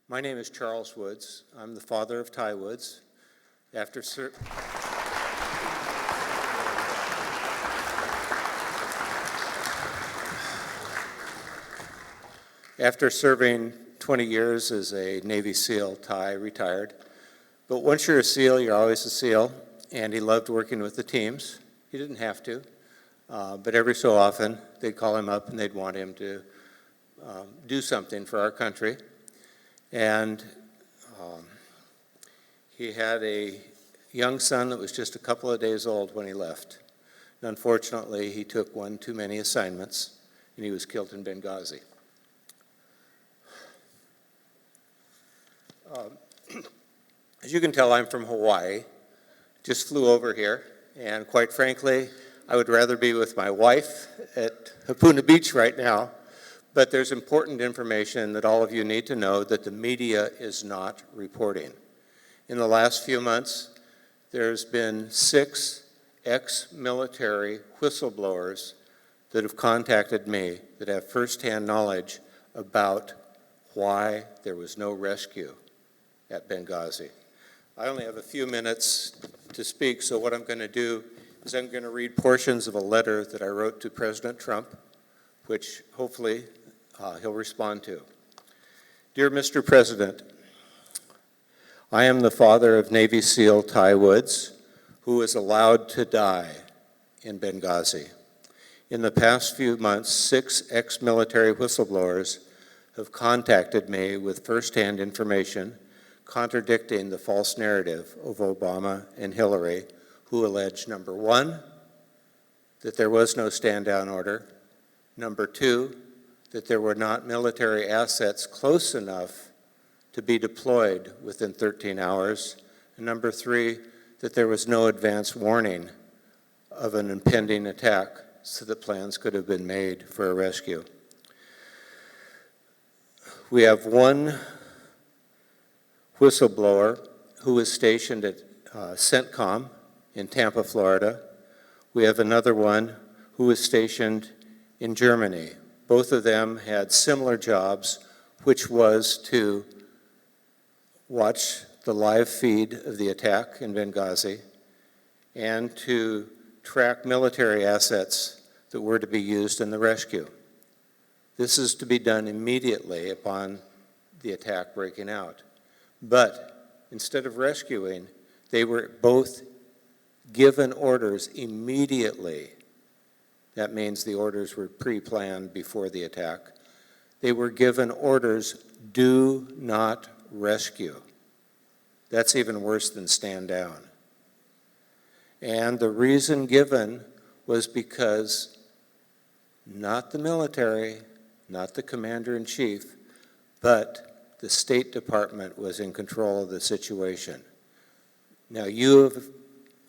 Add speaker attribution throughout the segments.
Speaker 1: My name is Charles Woods. I'm the father of Ty Woods. After serving 20 years as a Navy SEAL, Ty retired. But once you're a SEAL, you're always a SEAL, and he loved working with the teams. He didn't have to, but every so often they'd call him up and they'd want him to do something for our country. And he had a young son that was just a couple of days old when he left. And unfortunately, he took one too many assignments, and he was killed in Benghazi. As you can tell, I'm from Hawaii. Just flew over here, and quite frankly, I would rather be with my wife at Hapuna Beach right now. But there's important information that all of you need to know that the media is not reporting. In the last few months, there's been 6 ex-military whistleblowers that have contacted me that have firsthand knowledge about why there was no rescue at Benghazi. I only have a few minutes to speak, so what I'm going to do is I'm going to read portions of a letter that I wrote to President Trump, which hopefully he'll respond to. Dear Mr. President, I am the father of Navy SEAL Ty Woods, who was allowed to die in Benghazi. In the past few months, 6 ex-military whistleblowers have contacted me with firsthand information contradicting the false narrative of Obama and Hillary, who allege, number 1, that there was no stand-down order, number 2, that there were not military assets close enough to be deployed within 13 hours, and number 3, that there was no advance warning of an impending attack so that plans could have been made for a rescue. We have one whistleblower who was stationed at CENTCOM in Tampa, Florida. We have another one who was stationed in Germany. Both of them had similar jobs, which was to watch the live feed of the attack in Benghazi and to track military assets that were to be used in the rescue. This is to be done immediately upon the attack breaking out. But instead of rescuing, they were both given orders immediately. That means the orders were pre-planned before the attack. They were given orders, do not rescue. That's even worse than stand down. And the reason given was because not the military, not the commander-in-chief, but the State Department was in control of the situation. Now, you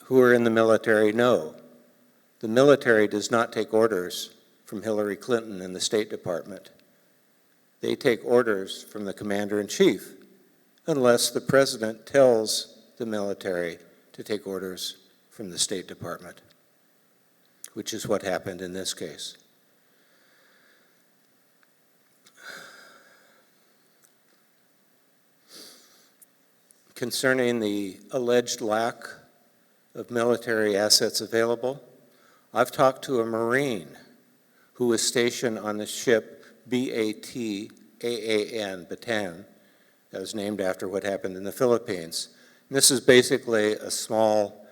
Speaker 1: who are in the military know the military does not take orders from Hillary Clinton and the State Department. They take orders from the commander-in-chief, unless the president tells the military to take orders from the State Department, which is what happened in this case. Concerning the alleged lack of military assets available, I've talked to a Marine who was stationed on the ship Batan, Batan, that was named after what happened in the Philippines. And this is basically a small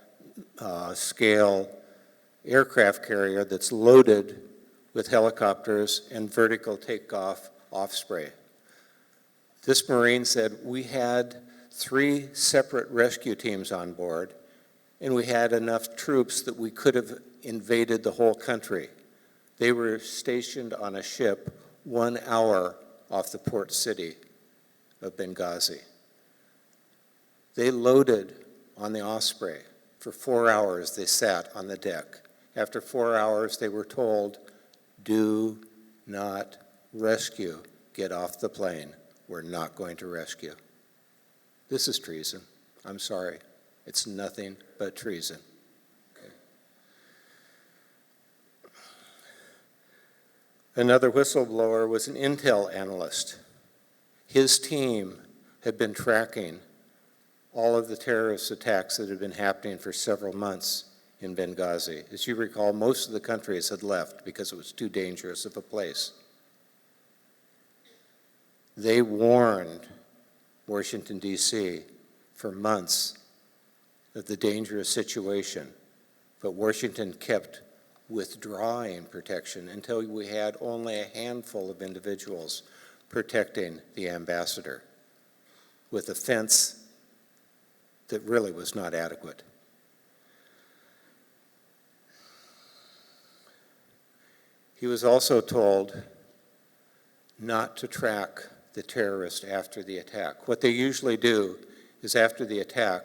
Speaker 1: scale aircraft carrier that's loaded with helicopters and vertical takeoff off-spray. This Marine said, we had 3 separate rescue teams on board, and we had enough troops that we could have invaded the whole country. They were stationed on a ship 1 hour off the port city of Benghazi. They loaded on the Osprey. For 4 hours, they sat on the deck. After 4 hours, they were told, do not rescue. Get off the plane. We're not going to rescue. This is treason. I'm sorry. It's nothing but treason. Okay. Another whistleblower was an intel analyst. His team had been tracking all of the terrorist attacks that had been happening for several months in Benghazi. As you recall, most of the countries had left because it was too dangerous of a place. They warned Washington, D.C. for months of the dangerous situation, but Washington kept withdrawing protection until we had only a handful of individuals protecting the ambassador with a fence that really was not adequate. He was also told not to track the terrorist after the attack. What they usually do is after the attack,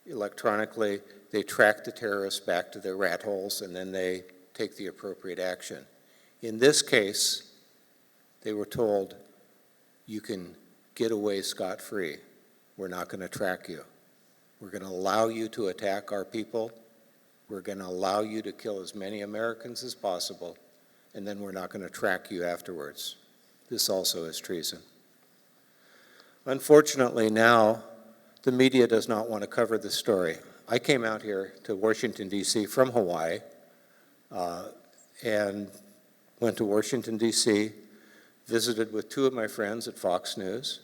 Speaker 1: electronically, they track the terrorists back to their rat holes and then they take the appropriate action. In this case, they were told, you can get away scot-free. We're not going to track you. We're going to allow you to attack our people. We're going to allow you to kill as many Americans as possible, and then we're not going to track you afterwards. This also is treason. Unfortunately, now the media does not want to cover the story. I came out here to Washington, D.C. from Hawaii and went to Washington, D.C., visited with two of my friends at Fox News,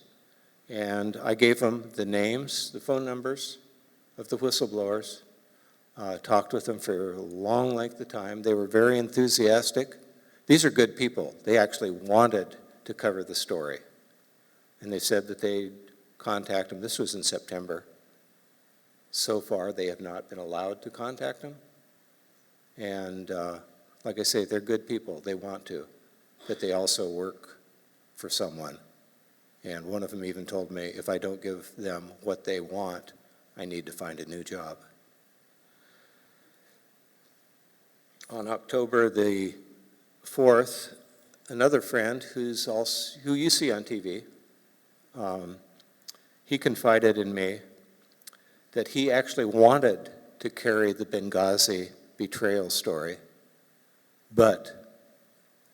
Speaker 1: and I gave them the names, the phone numbers of the whistleblowers, talked with them for a long length of time. They were very enthusiastic. These are good people. They actually wanted to cover the story. And they said that they'd contact them. This was in September. So far, they have not been allowed to contact them. And like I say, they're good people. They want to. But they also work for someone. And one of them even told me, if I don't give them what they want, I need to find a new job. On October the 4th, another friend who you see on TV, he confided in me that he actually wanted to carry the Benghazi betrayal story, but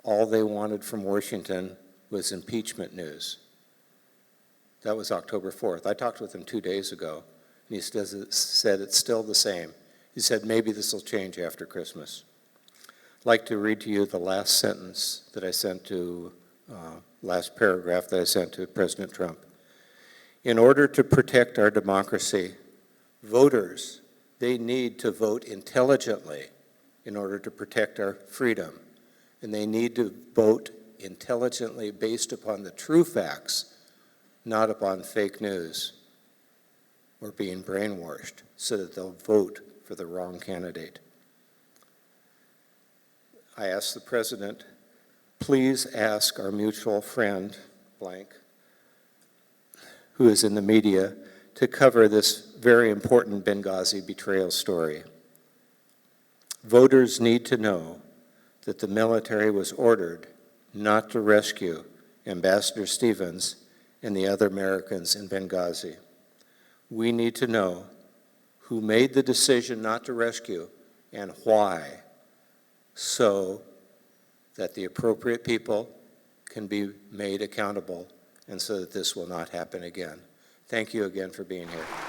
Speaker 1: all they wanted from Washington was impeachment news. That was October 4th. I talked with him 2 days ago, and he said it's still the same. He said maybe this will change after Christmas. I'd like to read to you the last sentence that I sent to, last paragraph that I sent to President Trump. In order to protect our democracy, voters, they need to vote intelligently in order to protect our freedom. And they need to vote intelligently based upon the true facts, not upon fake news or being brainwashed so that they'll vote for the wrong candidate. I asked the president, please ask our mutual friend, blank, who is in the media, to cover this very important Benghazi betrayal story. Voters need to know that the military was ordered not to rescue Ambassador Stevens and the other Americans in Benghazi. We need to know who made the decision not to rescue and why, so that the appropriate people can be made accountable and so that this will not happen again. Thank you again for being here.